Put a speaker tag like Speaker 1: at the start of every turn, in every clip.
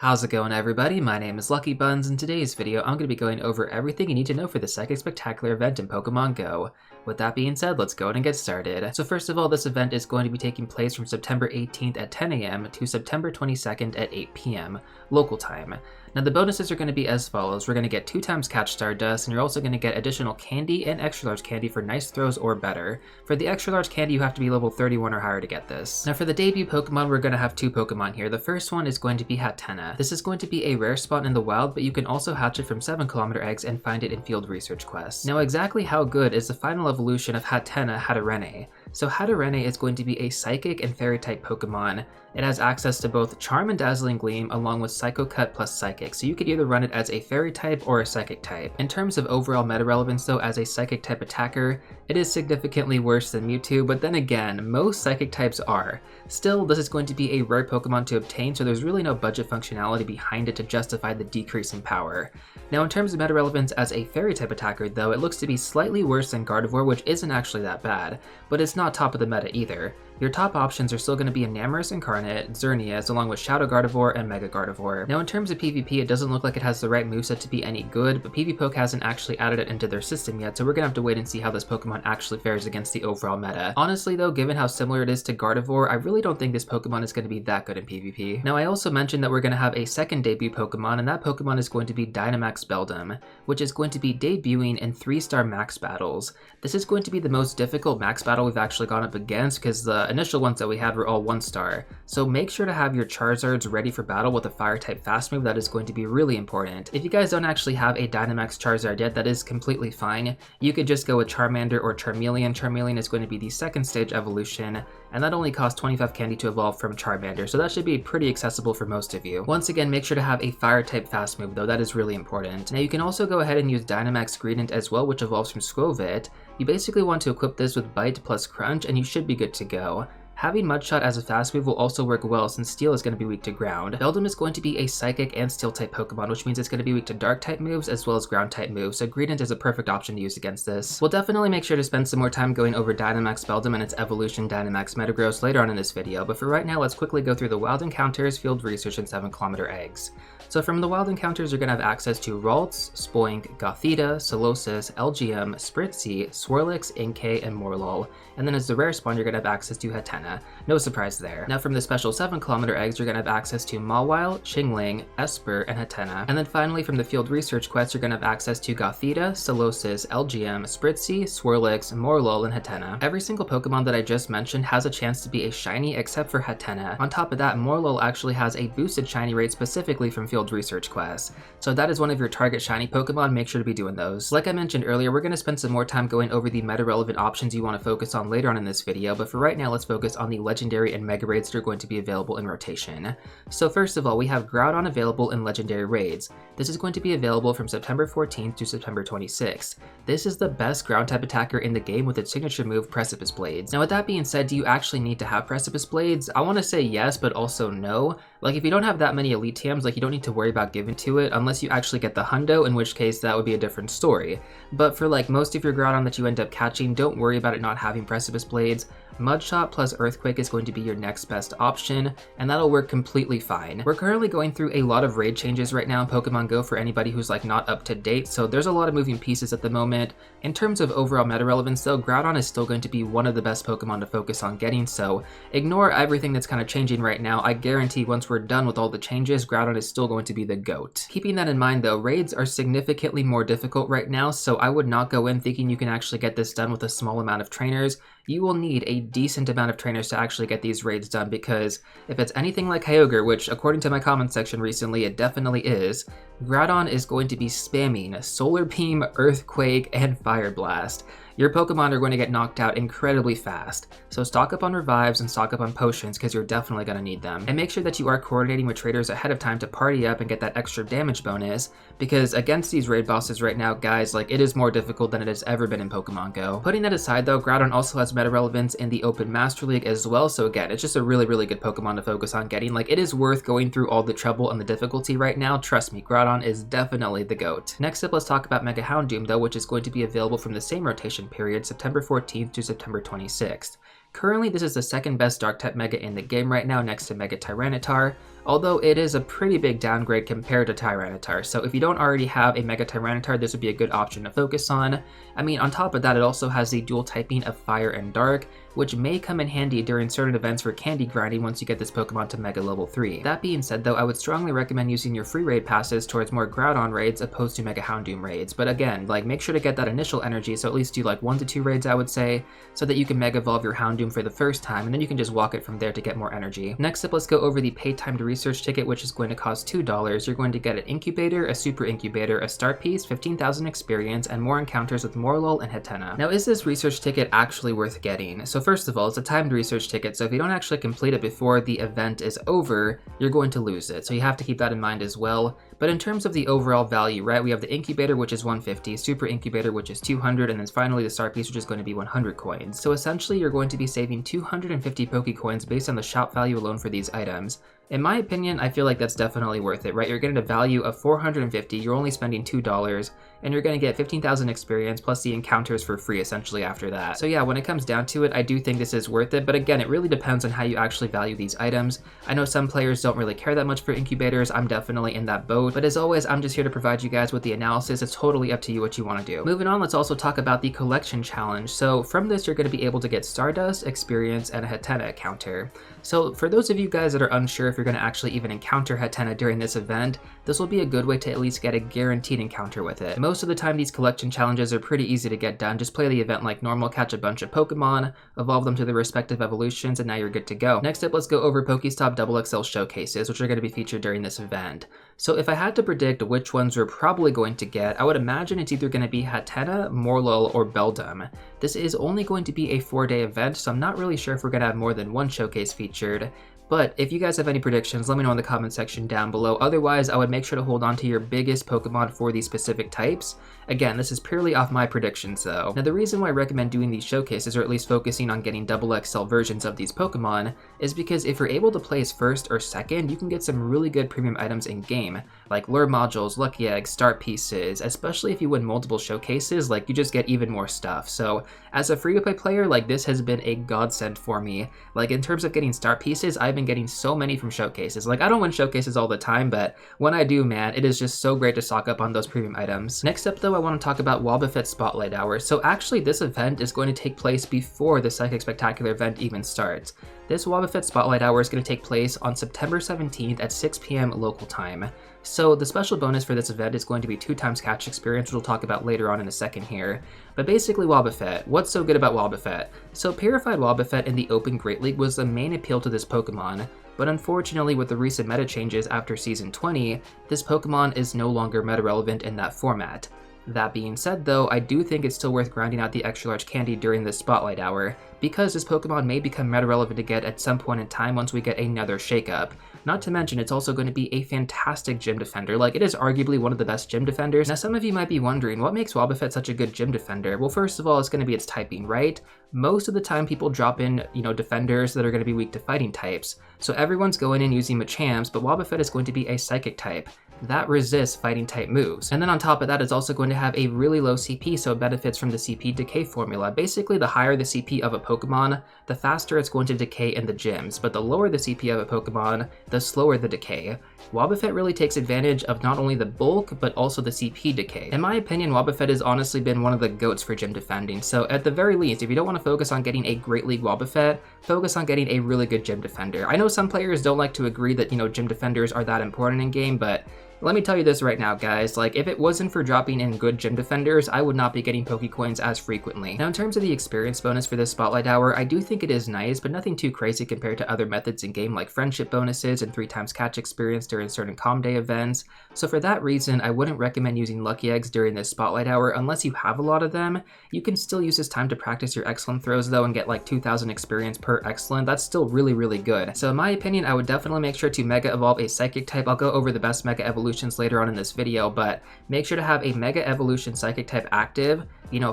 Speaker 1: How's it going, everybody? My name is LuckyBunz. In today's video, I'm going to be going over everything you need to know for the Psychic Spectacular event in Pokemon GO. With that being said, let's go ahead and get started. So first of all, this event is going to be taking place from September 18th at 10 AM to September 22nd at 8 PM, local time. Now the bonuses are going to be as follows. We're going to get 2 times Catch Stardust, and you're also going to get additional candy and extra large candy for nice throws or better. For the extra large candy, you have to be level 31 or higher to get this. Now for the debut Pokemon, we're going to have 2 Pokemon here. The first one is going to be Hattena. This is going to be a rare spot in the wild, but you can also hatch it from 7km eggs and find it in field research quests. Now exactly how good is the final evolution of Hattena, Hatterene? So Hatterene is going to be a Psychic and Fairy-type Pokemon. It has access to both Charm and Dazzling Gleam along with Psycho Cut plus Psychic, so you could either run it as a Fairy type or a Psychic type. In terms of overall meta relevance though, as a Psychic type attacker, it is significantly worse than Mewtwo, but then again, most Psychic types are. Still, this is going to be a rare Pokemon to obtain, so there's really no budget functionality behind it to justify the decrease in power. Now in terms of meta relevance as a Fairy type attacker though, it looks to be slightly worse than Gardevoir, which isn't actually that bad, but it's not top of the meta either. Your top options are still going to be Enamorous Incarnate, Xerneas, along with Shadow Gardevoir and Mega Gardevoir. Now in terms of PvP, it doesn't look like it has the right moveset to be any good, but PvPoke hasn't actually added it into their system yet, so we're going to have to wait and see how this Pokemon actually fares against the overall meta. Honestly though, given how similar it is to Gardevoir, I really don't think this Pokemon is going to be that good in PvP. Now I also mentioned that we're going to have a second debut Pokemon, and that Pokemon is going to be Dynamax Beldum, which is going to be debuting in 3-star max battles. This is going to be the most difficult max battle we've actually gone up against, because the initial ones that we had were all 1-star. So make sure to have your Charizards ready for battle with a Fire-type fast move. That is going to be really important. If you guys don't actually have a Dynamax Charizard yet, that is completely fine. You could just go with Charmander or Charmeleon. Charmeleon is going to be the second stage evolution, and that only costs 25 candy to evolve from Charmander, so that should be pretty accessible for most of you. Once again, make sure to have a Fire-type fast move though, that is really important. Now you can also go ahead and use Dynamax Greedent as well, which evolves from Skwovet. You basically want to equip this with Bite plus Crunch, and you should be good to go. Having Mudshot as a fast move will also work well since Steel is going to be weak to ground. Beldum is going to be a Psychic and Steel type Pokemon, which means it's going to be weak to Dark type moves as well as Ground type moves, so Greedent is a perfect option to use against this. We'll definitely make sure to spend some more time going over Dynamax Beldum and its evolution Dynamax Metagross later on in this video, but for right now let's quickly go through the wild encounters, field research, and 7km eggs. So from the wild encounters, you're going to have access to Ralts, Spoink, Gothita, Solosis, LGM, Spritzee, Swirlix, Inkay, and Morlul. And then as the rare spawn, you're going to have access to Hattena. No surprise there. Now from the special 7km eggs, you're going to have access to Mawile, Chingling, Esper, and Hattena. And then finally from the field research quests, you're going to have access to Gothita, Solosis, LGM, Spritzee, Swirlix, Morlul, and Hattena. Every single Pokemon that I just mentioned has a chance to be a shiny except for Hattena. On top of that, Morlul actually has a boosted shiny rate specifically from field research quests. So if that is one of your target shiny Pokemon, make sure to be doing those. Like I mentioned earlier, we're going to spend some more time going over the meta-relevant options you want to focus on later on in this video, but for right now, let's focus on the legendary and mega raids that are going to be available in rotation. So first of all, we have Groudon available in legendary raids. This is going to be available from September 14th to September 26th. This is the best ground type attacker in the game with its signature move, Precipice Blades. Now with that being said, do you actually need to have Precipice Blades? I want to say yes, but also no. Like if you don't have that many elite TMs, like you don't need to worry about giving to it unless you actually get the hundo, in which case that would be a different story. But for like most of your Groudon that you end up catching, don't worry about it not having Precipice Blades. Mudshot plus Earthquake is going to be your next best option, and that'll work completely fine. We're currently going through a lot of raid changes right now in Pokemon GO for anybody who's like not up to date, so there's a lot of moving pieces at the moment. In terms of overall meta relevance though, Groudon is still going to be one of the best Pokemon to focus on getting, so ignore everything that's kind of changing right now. I guarantee once we're done with all the changes, Groudon is still going to be the GOAT. Keeping that in mind though, raids are significantly more difficult right now, so I would not go in thinking you can actually get this done with a small amount of trainers. You will need a decent amount of trainers to actually get these raids done, because if it's anything like Kyogre, which according to my comment section recently it definitely is, Groudon is going to be spamming Solar Beam, Earthquake, and Fire Blast. Your Pokemon are going to get knocked out incredibly fast, so stock up on revives and stock up on potions because you're definitely going to need them. And make sure that you are coordinating with traders ahead of time to party up and get that extra damage bonus, because against these raid bosses right now, guys, like it is more difficult than it has ever been in Pokemon GO. Putting that aside though, Groudon also has meta relevance in the Open Master League as well, so again, it's just a really good Pokemon to focus on getting. Like it is worth going through all the trouble and the difficulty right now. Trust me, Groudon is definitely the GOAT. Next up, let's talk about Mega Houndoom though, which is going to be available from the same rotation period, September 14th to September 26th. Currently, this is the second best Dark-type Mega in the game right now, next to Mega Tyranitar. although it is a pretty big downgrade compared to Tyranitar. So if you don't already have a Mega Tyranitar, this would be a good option to focus on. I mean, on top of that, it also has the dual typing of Fire and Dark, which may come in handy during certain events for candy grinding once you get this Pokemon to Mega level 3. That being said though, I would strongly recommend using your free raid passes towards more Groudon raids opposed to Mega Houndoom raids. But again, like, make sure to get that initial energy, so at least do like 1 to 2 raids I would say, so that you can Mega Evolve your Houndoom for the first time, and then you can just walk it from there to get more energy. Next up, let's go over the pay timed research ticket, which is going to cost $2. You're going to get an incubator, a super incubator, a start piece, 15,000 experience, and more encounters with Morlul and Hattena. Now, is this research ticket actually worth getting? So first of all, it's a timed research ticket, so if you don't actually complete it before the event is over, you're going to lose it. So you have to keep that in mind as well. But in terms of the overall value, right, we have the incubator, which is 150, super incubator, which is 200, and then finally the start piece, which is going to be 100 coins. So essentially, you're going to be saving 250 Pokecoins based on the shop value alone for these items. In my opinion, I feel like that's definitely worth it, right? You're getting a value of 450, you're only spending $2, and you're going to get 15,000 experience plus the encounters for free essentially after that. So yeah, when it comes down to it, I do think this is worth it, but again, it really depends on how you actually value these items. I know some players don't really care that much for incubators, I'm definitely in that boat, but as always, I'm just here to provide you guys with the analysis. It's totally up to you what you want to do. Moving on, let's also talk about the collection challenge. So from this, you're going to be able to get Stardust, experience, and a Hattena encounter. So for those of you guys that are unsure if you're going to actually even encounter Hattena during this event, this will be a good way to at least get a guaranteed encounter with it. Most of the time, these collection challenges are pretty easy to get done. Just play the event like normal, catch a bunch of Pokemon, evolve them to their respective evolutions, and now you're good to go. Next up, let's go over PokeStop XXL Showcases, which are going to be featured during this event. So if I had to predict which ones we're probably going to get, I would imagine it's either going to be Hattena, Morlul, or Beldum. This is only going to be a 4-day event, so I'm not really sure if we're going to have more than one showcase featured. But if you guys have any predictions, let me know in the comment section down below. Otherwise, I would make sure to hold on to your biggest Pokemon for these specific types. Again, this is purely off my predictions though. Now the reason why I recommend doing these showcases, or at least focusing on getting XXL versions of these Pokemon, is because if you're able to place first or second, you can get some really good premium items in game, like lure modules, lucky eggs, start pieces, especially if you win multiple showcases, like you just get even more stuff. So as a free-to-play player, like this has been a godsend for me. Like in terms of getting start pieces, I've been getting so many from showcases. Like I don't win showcases all the time, but when I do, man, it is just so great to stock up on those premium items. Next up though, I want to talk about Wobbuffet Spotlight Hour. So actually this event is going to take place before the Psychic Spectacular event even starts. This Wobbuffet Spotlight Hour is going to take place on September 17th at 6 p.m. local time. So the special bonus for this event is going to be 2x catch experience, which we'll talk about later on in a second here. But basically Wobbuffet, what's so good about Wobbuffet? So Purified Wobbuffet in the Open Great League was the main appeal to this Pokemon, but unfortunately with the recent meta changes after Season 20, this Pokemon is no longer meta relevant in that format. That being said though, I do think it's still worth grinding out the extra large candy during this Spotlight Hour, because this Pokemon may become meta relevant to get at some point in time once we get another shakeup. Not to mention, it's also going to be a fantastic gym defender. Like, it is arguably one of the best gym defenders. Now, some of you might be wondering, what makes Wobbuffet such a good gym defender? Well, first of all, it's going to be its typing, right? Most of the time, people drop in, defenders that are going to be weak to fighting types. So everyone's going in using Machamps, but Wobbuffet is going to be a psychic type that resists fighting type moves. And then on top of that, it's also going to have a really low CP, so it benefits from the CP decay formula. Basically, the higher the CP of a Pokemon, the faster it's going to decay in the gyms, but the lower the CP of a Pokemon, the slower the decay. Wobbuffet really takes advantage of not only the bulk, but also the CP decay. In my opinion, Wobbuffet has honestly been one of the goats for gym defending, so at the very least, if you don't want to focus on getting a Great League Wobbuffet, focus on getting a really good gym defender. I know some players don't like to agree that, gym defenders are that important in game, but let me tell you this right now, guys, like, if it wasn't for dropping in good gym defenders, I would not be getting Pokecoins as frequently. Now, in terms of the experience bonus for this Spotlight Hour, I do think it is nice, but nothing too crazy compared to other methods in game like friendship bonuses and 3x catch experience during certain Calm Day events. So for that reason, I wouldn't recommend using Lucky Eggs during this Spotlight Hour unless you have a lot of them. You can still use this time to practice your Excellent throws though and get like 2,000 experience per Excellent. That's still really, really good. So in my opinion, I would definitely make sure to Mega Evolve a Psychic type. I'll go over the best Mega Evolutions later on in this video, but make sure to have a Mega Evolution Psychic type active.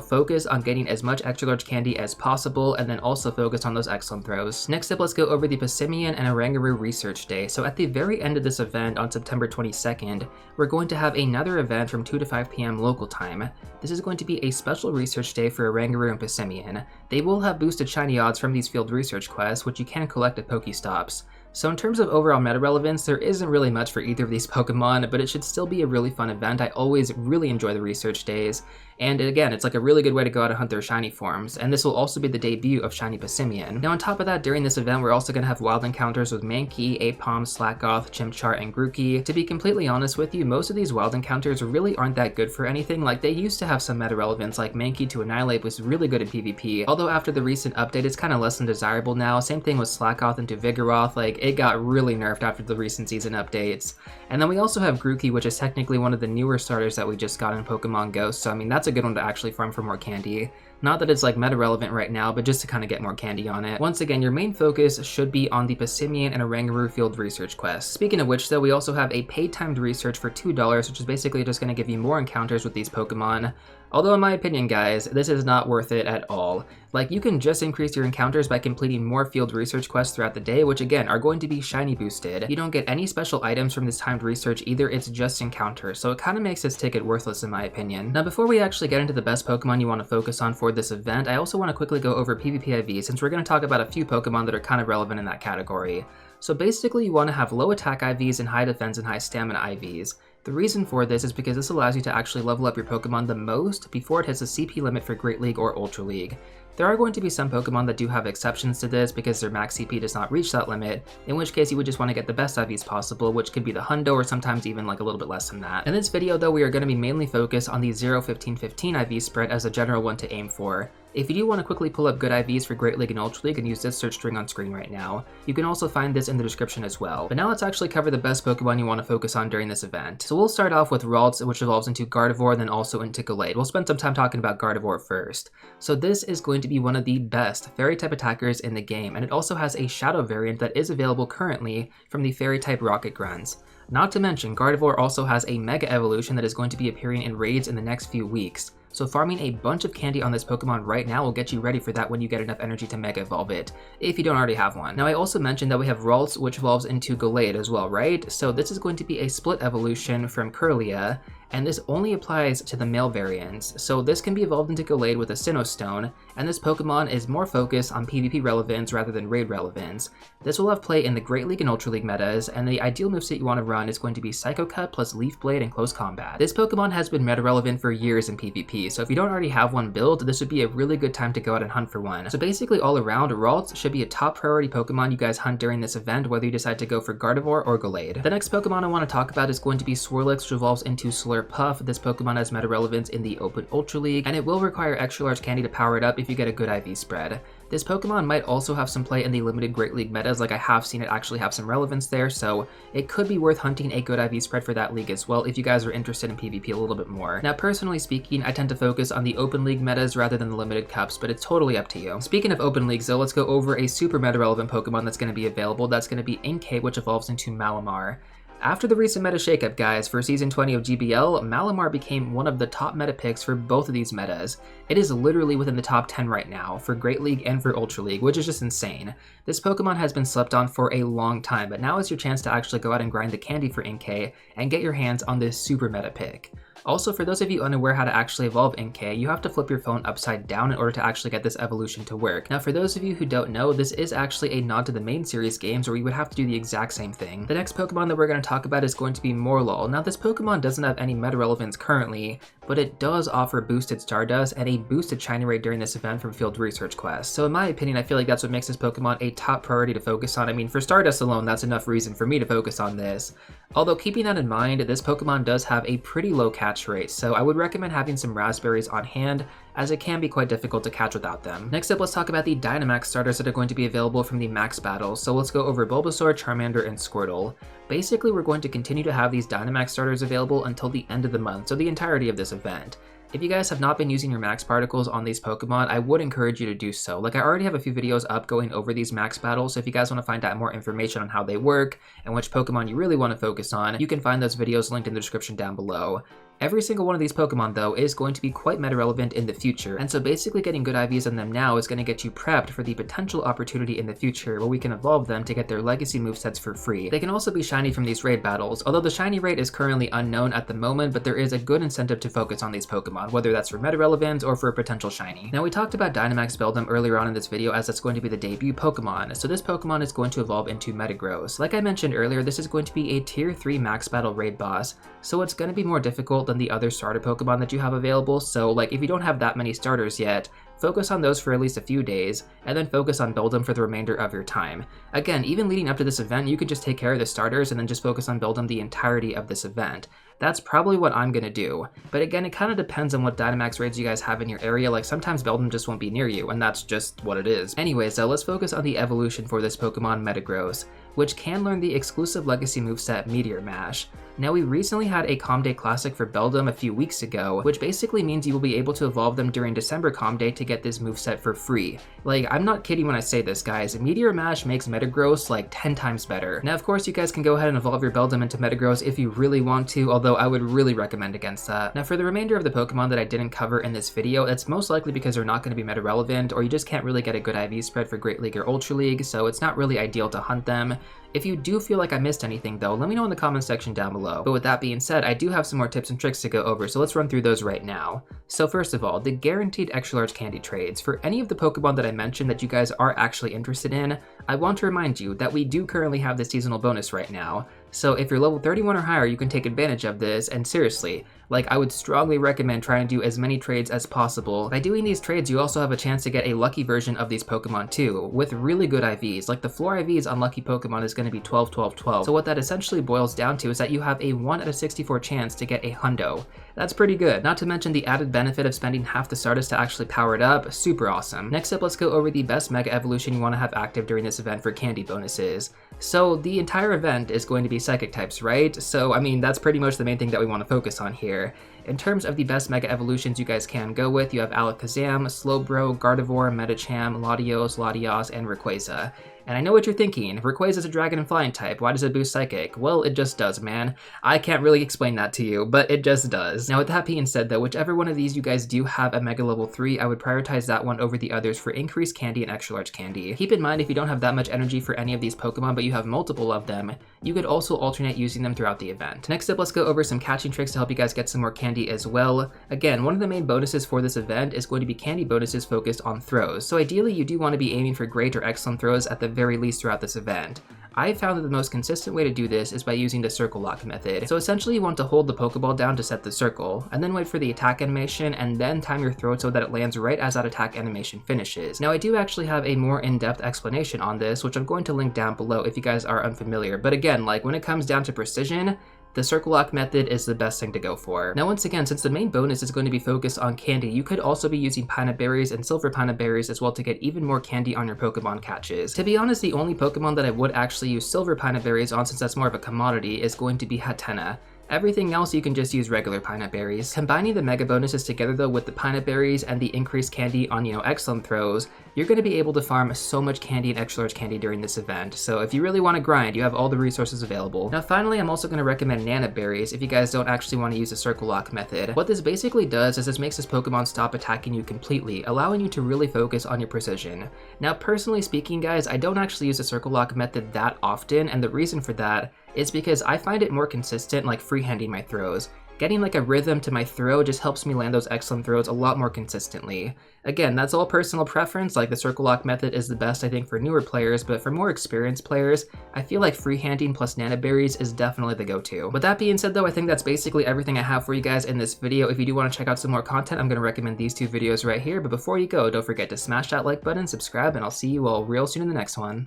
Speaker 1: Focus on getting as much extra large candy as possible, and then also focus on those Excellent throws. Next up, let's go over the Passimian and Oranguru Research Day. So at the very end of this event on September 22nd, we're going to have another event from 2 to 5 p.m. local time. This is going to be a special research day for Oranguru and Passimian. They will have boosted shiny odds from these field research quests, which you can collect at PokeStops. So in terms of overall meta relevance, there isn't really much for either of these Pokemon, but it should still be a really fun event. I always really enjoy the research days, and again, it's like a really good way to go out and hunt their shiny forms, and this will also be the debut of shiny Passimian. Now on top of that, during this event, we're also going to have wild encounters with Mankey, Apom, Slakoth, Chimchar, and Grookey. To be completely honest with you, most of these wild encounters really aren't that good for anything. Like, they used to have some meta relevance, like Mankey to Annihilate was really good in PvP, although after the recent update, it's kind of less than desirable now. Same thing with Slakoth into Vigoroth, like, it got really nerfed after the recent season updates. And then we also have Grookey, which is technically one of the newer starters that we just got in Pokemon GO, so I mean, that's a good one to actually farm for more candy. Not that it's like meta relevant right now, but just to kind of get more candy on it. Once again, your main focus should be on the Passimian and Oranguru field research quests. Speaking of which though, we also have a paid timed research for $2, which is basically just going to give you more encounters with these Pokemon. Although in my opinion, guys, this is not worth it at all. Like, you can just increase your encounters by completing more field research quests throughout the day, which again, are going to be shiny boosted. You don't get any special items from this timed research either, it's just encounters, so it kind of makes this ticket worthless in my opinion. Now before we actually get into the best Pokemon you want to focus on for this event, I also want to quickly go over PvP IVs, since we're going to talk about a few Pokemon that are kind of relevant in that category. So basically, you want to have low attack IVs and high defense and high stamina IVs. The reason for this is because this allows you to actually level up your Pokemon the most before it hits the CP limit for Great League or Ultra League. There are going to be some Pokemon that do have exceptions to this because their max CP does not reach that limit, in which case you would just want to get the best IVs possible, which could be the Hundo or sometimes even like a little bit less than that. In this video though, we are going to be mainly focused on the 0-15-15 IV spread as a general one to aim for. If you do want to quickly pull up good IVs for Great League and Ultra League, and use this search string on screen right now, you can also find this in the description as well. But now let's actually cover the best Pokemon you want to focus on during this event. So we'll start off with Ralts, which evolves into Gardevoir, then also into Gallade. We'll spend some time talking about Gardevoir first. So this is going to be one of the best Fairy-type attackers in the game, and it also has a Shadow variant that is available currently from the Fairy-type Rocket Grunts. Not to mention, Gardevoir also has a Mega Evolution that is going to be appearing in raids in the next few weeks. So farming a bunch of candy on this Pokemon right now will get you ready for that when you get enough energy to Mega Evolve it, if you don't already have one. Now I also mentioned that we have Ralts, which evolves into Gallade as well, right? So this is going to be a split evolution from Kirlia, and this only applies to the male variants. So this can be evolved into Gallade with a Sinnoh Stone, and this Pokemon is more focused on PvP relevance rather than raid relevance. This will have play in the Great League and Ultra League metas, and the ideal moveset you want to run is going to be Psycho Cut plus Leaf Blade in close combat. This Pokemon has been meta relevant for years in PvP, so if you don't already have one built, this would be a really good time to go out and hunt for one. So basically all around, Ralts should be a top priority Pokemon you guys hunt during this event, whether you decide to go for Gardevoir or Gallade. The next Pokemon I want to talk about is going to be Swirlix, which evolves into Slurpuff. This Pokemon has meta relevance in the Open Ultra League, and it will require extra large candy to power it up if you get a good IV spread. This Pokemon might also have some play in the limited Great League metas, like I have seen it actually have some relevance there, so it could be worth hunting a good IV spread for that league as well if you guys are interested in PvP a little bit more. Now personally speaking, I tend to focus on the Open League metas rather than the limited cups, but it's totally up to you. Speaking of Open Leagues though, let's go over a super meta relevant Pokemon that's going to be available. That's going to be Inkay, which evolves into Malamar. After the recent meta shakeup, guys, for Season 20 of GBL, Malamar became one of the top meta picks for both of these metas. It is literally within the top 10 right now, for Great League and for Ultra League, which is just insane. This Pokemon has been slept on for a long time, but now is your chance to actually go out and grind the candy for Inkay and get your hands on this super meta pick. Also, for those of you unaware how to actually evolve Inkay, you have to flip your phone upside down in order to actually get this evolution to work. Now, for those of you who don't know, this is actually a nod to the main series games where you would have to do the exact same thing. The next Pokemon that we're going to talk about is going to be Morlul. Now, this Pokemon doesn't have any meta relevance currently, but it does offer boosted Stardust and a boosted Shiny Rate during this event from Field Research Quest. So in my opinion, I feel like that's what makes this Pokemon a top priority to focus on. I mean, for Stardust alone, that's enough reason for me to focus on this. Although keeping that in mind, this Pokemon does have a pretty low catch rate, so I would recommend having some raspberries on hand, as it can be quite difficult to catch without them. Next up, let's talk about the Dynamax starters that are going to be available from the Max battles. So let's go over Bulbasaur, Charmander, and Squirtle. Basically, we're going to continue to have these Dynamax starters available until the end of the month, so the entirety of this event. If you guys have not been using your max particles on these Pokemon, I would encourage you to do so. Like, I already have a few videos up going over these max battles, so if you guys want to find out more information on how they work and which Pokemon you really want to focus on, you can find those videos linked in the description down below. Every single one of these Pokemon, though, is going to be quite meta relevant in the future, and so basically getting good IVs on them now is going to get you prepped for the potential opportunity in the future where we can evolve them to get their legacy movesets for free. They can also be shiny from these raid battles, although the shiny rate is currently unknown at the moment, but there is a good incentive to focus on these Pokemon, whether that's for meta relevance or for a potential shiny. Now, we talked about Dynamax Beldum earlier on in this video, as that's going to be the debut Pokemon, so this Pokemon is going to evolve into Metagross. Like I mentioned earlier, this is going to be a tier 3 max battle raid boss, so it's going to be more difficult than the other starter Pokemon that you have available, so like if you don't have that many starters yet, focus on those for at least a few days, and then focus on Beldum for the remainder of your time. Again, even leading up to this event, you could just take care of the starters and then just focus on Beldum the entirety of this event. That's probably what I'm gonna do. But again, it kind of depends on what Dynamax raids you guys have in your area. Like sometimes Beldum just won't be near you, and that's just what it is. Anyways, so let's focus on the evolution for this Pokemon Metagross, which can learn the exclusive legacy moveset Meteor Mash. Now, we recently had a Calm Day Classic for Beldum a few weeks ago, which basically means you will be able to evolve them during December Calm Day to get this moveset for free. Like, I'm not kidding when I say this, guys. Meteor Mash makes Metagross like 10 times better. Now, of course, you guys can go ahead and evolve your Beldum into Metagross if you really want to, although I would really recommend against that. Now, for the remainder of the Pokemon that I didn't cover in this video, it's most likely because they're not going to be meta relevant, or you just can't really get a good IV spread for Great League or Ultra League, so it's not really ideal to hunt them. If you do feel like I missed anything though, let me know in the comments section down below. But with that being said, I do have some more tips and tricks to go over, so let's run through those right now. So first of all, the guaranteed extra large candy trades. For any of the Pokemon that I mentioned that you guys are actually interested in, I want to remind you that we do currently have the seasonal bonus right now. So if you're level 31 or higher, you can take advantage of this, and seriously, like I would strongly recommend trying to do as many trades as possible. By doing these trades, you also have a chance to get a lucky version of these Pokemon too, with really good IVs. Like the floor IVs on lucky Pokemon is going to be 12, 12, 12. So what that essentially boils down to is that you have a 1 out of 64 chance to get a hundo. That's pretty good. Not to mention the added benefit of spending half the Stardust to actually power it up, super awesome. Next up, let's go over the best Mega Evolution you want to have active during this event for candy bonuses. So the entire event is going to be Psychic types, right? So I mean, that's pretty much the main thing that we want to focus on here. In terms of the best Mega Evolutions you guys can go with, you have Alakazam, Slowbro, Gardevoir, Medicham, Latios, Latias, and Rayquaza. And I know what you're thinking, Rayquaza is a Dragon and Flying type, why does it boost Psychic? Well, it just does, man. I can't really explain that to you, but it just does. Now with that being said though, whichever one of these you guys do have at Mega Level 3, I would prioritize that one over the others for increased candy and extra large candy. Keep in mind, if you don't have that much energy for any of these Pokemon, but you have multiple of them, you could also alternate using them throughout the event. Next up, let's go over some catching tricks to help you guys get some more candy as well. Again, one of the main bonuses for this event is going to be candy bonuses focused on throws. So ideally, you do want to be aiming for great or excellent throws at the very least throughout this event. I found that the most consistent way to do this is by using the circle lock method. So essentially you want to hold the Pokeball down to set the circle, and then wait for the attack animation, and then time your throw so that it lands right as that attack animation finishes. Now I do actually have a more in-depth explanation on this, which I'm going to link down below if you guys are unfamiliar, but again, like when it comes down to precision, the circle lock method is the best thing to go for. Now once again, since the main bonus is going to be focused on candy, you could also be using Pinap Berries and Silver Pinap Berries as well to get even more candy on your Pokemon catches. To be honest, the only Pokemon that I would actually use Silver Pinap Berries on, since that's more of a commodity, is going to be Hattena. Everything else you can just use regular Pinap Berries. Combining the mega bonuses together though with the Pinap Berries and the increased candy on, excellent throws, you're going to be able to farm so much candy and extra large candy during this event. So if you really want to grind, you have all the resources available. Now finally, I'm also going to recommend Nanab Berries if you guys don't actually want to use the circle lock method. What this basically does is this makes this Pokemon stop attacking you completely, allowing you to really focus on your precision. Now personally speaking guys, I don't actually use the circle lock method that often, and the reason for that is because I find it more consistent like freehanding my throws. Getting like a rhythm to my throw just helps me land those excellent throws a lot more consistently. Again, that's all personal preference, like the circle lock method is the best I think for newer players, but for more experienced players, I feel like freehanding plus Nanab Berries is definitely the go-to. With that being said though, I think that's basically everything I have for you guys in this video. If you do want to check out some more content, I'm going to recommend these two videos right here, but before you go, don't forget to smash that like button, subscribe, and I'll see you all real soon in the next one.